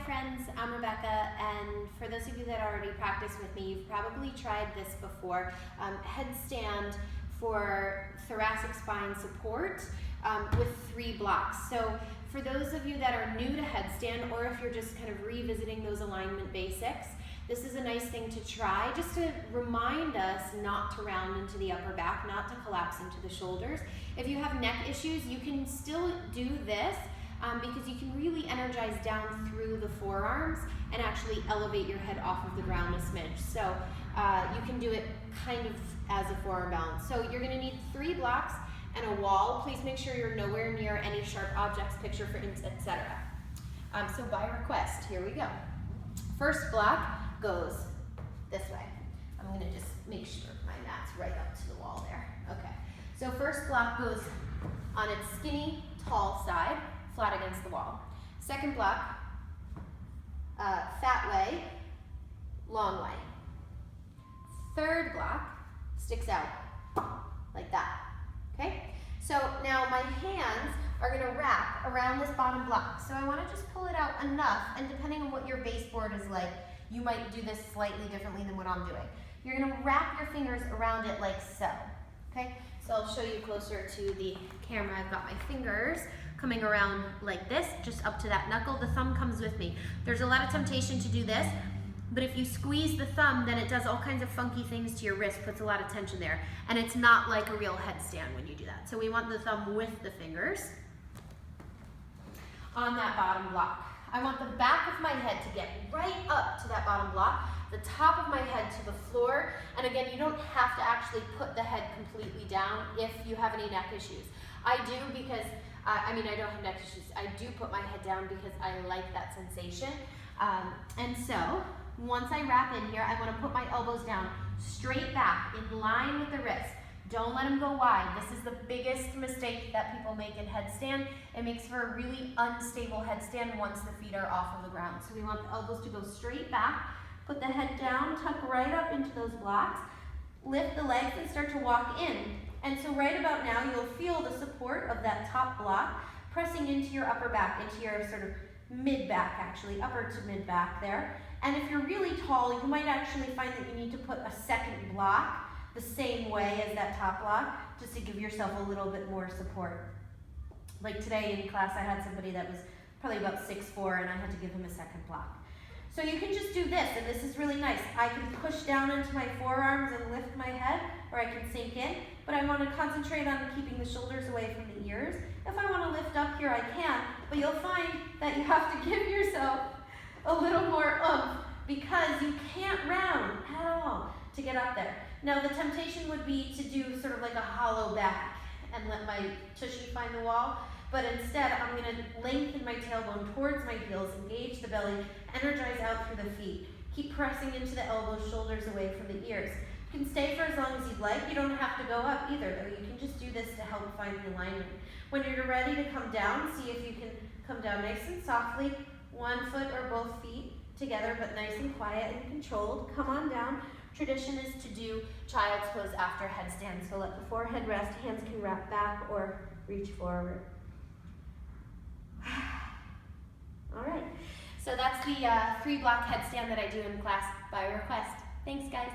friends, I'm Rebecca, and for those of you that already practice with me, you've probably tried this before. Headstand for thoracic spine support with 3 blocks. So for those of you that are new to headstand, or if you're just kind of revisiting those alignment basics, this is a nice thing to try, just to remind us not to round into the upper back, not to collapse into the shoulders. If you have neck issues, you can still do this because you can really energize down through the forearms and actually elevate your head off of the ground a smidge. So you can do it kind of as a forearm balance. So you're gonna need 3 blocks and a wall. Please make sure you're nowhere near any sharp objects, picture frames, etc. So by request, here we go. First block goes this way. I'm gonna just make sure my mat's right up to the wall there. Okay, so first block goes on its skinny, tall side, flat against the wall. Second block, fat way, long way. Third block sticks out like that, okay? So now my hands are gonna wrap around this bottom block. So I wanna just pull it out enough, and depending on what your baseboard is like, you might do this slightly differently than what I'm doing. You're gonna wrap your fingers around it like so, okay? So I'll show you closer to the camera. I've got my fingers coming around like this, just up to that knuckle. The thumb comes with me. There's a lot of temptation to do this, but if you squeeze the thumb, then it does all kinds of funky things to your wrist, puts a lot of tension there, and it's not like a real headstand when you do that. So we want the thumb with the fingers on that bottom block. I want the back of my head to get right up to that bottom block, the top of my head to the floor, and again, you don't have to actually put the head completely down if you have any neck issues. I do because, I don't have neck issues. I do put my head down because I like that sensation. And so, once I wrap in here, I want to put my elbows down straight back in line with the wrist. Don't let them go wide. This is the biggest mistake that people make in headstand. It makes for a really unstable headstand once the feet are off of the ground. So we want the elbows to go straight back, put the head down, tuck right up into those blocks, lift the legs and start to walk in. And so right about now, you'll feel the support of that top block pressing into your upper back, into your sort of mid-back actually, upper to mid-back there. And if you're really tall, you might actually find that you need to put a second block the same way as that top block, just to give yourself a little bit more support. Like today in class, I had somebody that was probably about 6'4", and I had to give him a second block. So you can just do this, and this is really nice. I can push down into my forearms and lift my head, or I can sink in, but I want to concentrate on keeping the shoulders away from the ears. If I want to lift up here, I can, but you'll find that you have to give yourself a little more oomph, because you can't round at all to get up there. Now the temptation would be to do sort of like a hollow back and let my tushy find the wall, but instead I'm going to lengthen my tailbone towards my heels, engage the belly, energize out through the feet. Keep pressing into the elbows, shoulders away from the ears. You can stay for as long as you'd like. You don't have to go up either, though. You can just do this to help find the alignment. When you're ready to come down, see if you can come down nice and softly, one foot or both feet together, but nice and quiet and controlled. Come on down. Tradition is to do child's pose after headstand. So let the forehead rest, hands can wrap back or reach forward. All right, so that's the 3 block headstand that I do in class by request. Thanks, guys.